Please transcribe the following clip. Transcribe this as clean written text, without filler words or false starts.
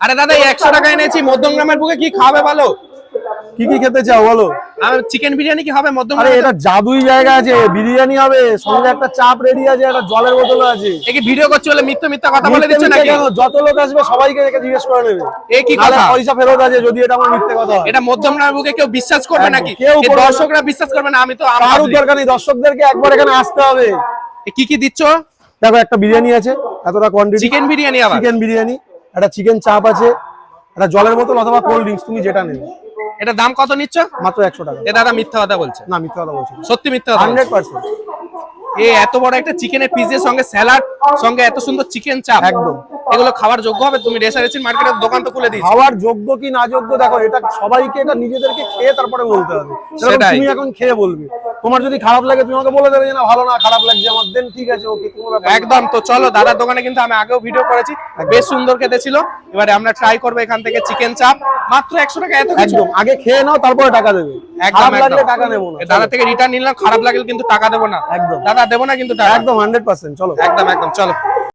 আরে দাদা 100 টাকা এনেছি মধ্যমগ্রামের বুকে, কি খাবে বলো? কি কি খেতে চাও বলো? আর চিকেন বিরিয়ানি কি হবে আরে মধ্যমগ্রামে? এটা জাদুই জায়গা আছে, বিরিয়ানি হবে, সঙ্গে একটা চাপ রেডি আছে, একটা জলের বোতল আছে। এ কি ভিডিও করছো বলে মিথ্যা কথা বলে দিচ্ছ মিথ্যে নাকি? কেন? যত লোক আসবে সবাইকে একে জিজ্ঞেস করে নেবে। এ কি নাহলে কথা? পয়সা ফেরত আছে যদি এটা আমার মিথ্যে কথা হয়। এটা মধ্যমগ্রামের বুকে কেউ বিশ্বাস করবে একদম, নাকি? কেউ এই করবে না। দর্শকরা বিশ্বাস করবে না, আমি তো কারোর দরকার নেই, দর্শকদেরকে একবার এখানে আসতে হবে। কি কি দিচ্ছ? দেখো একটা বিরিয়ানি আছে, এতটা কোয়ান্টিটি চিকেন বিরিয়ানি আবার? চিকেন বিরিয়ানি, একটা চিকেন চাপ আছে, একটা জলের বোতল অথবা কোল্ড ড্রিঙ্কস, তুমি যেটা নেবে। এটা দাম কত নিচ্ছ? মাত্র 100 টাকা। এ দাদা মিথ্যা কথা বলছে। না, মিথ্যে কথা বলছি না। সত্যি মিথ্যা কথা বলছে। 100%। এ এত বড় একটা চিকেনের পিসের সঙ্গে স্যালাড সঙ্গে এত সুন্দর চিকেন চাপ, একদম। এগুলো খাওয়ার যোগ্য হবে? তুমি রেসারেসির মার্কেটের দোকান তো খুলে দিয়েছো। খাওয়ার যোগ্য কি না যোগ্য দেখো, এটা সবাইকে এটা নিজেদেরকে খেয়ে তারপরে বলতে হবে। যেরকম সেটাই। তুমি এখন খেয়ে বলবে, তোমার যদি খারাপ লাগে তুমি আমাকে বলে দেবে যে না ভালো না, খারাপ লাগছে আমার, দেন ঠিক আছে, ওকে, কোনো ব্যাপার না। একদম। তো চলো, দাদার দোকানে কিন্তু আমি আগেও ভিডিও করেছি, বেশ সুন্দর খেতে ছিল। এবারে আমরা ট্রাই করবো এখান থেকে চিকেন চাপ, মাত্র 100 টাকা, এত কিছু। একদম, আগে খেয়ে নাও তারপরে টাকা দেবে। একদম, খারাপ লাগলে একদম। টাকা নেবো না। এ দাদা থেকে রিটার্ন নিলাম, খারাপ লাগলে কিন্তু টাকা দেবো না। একদম দাদা দেবো না কিন্তু টাকা। একদম 100%। চলো একদম একদম, চলো।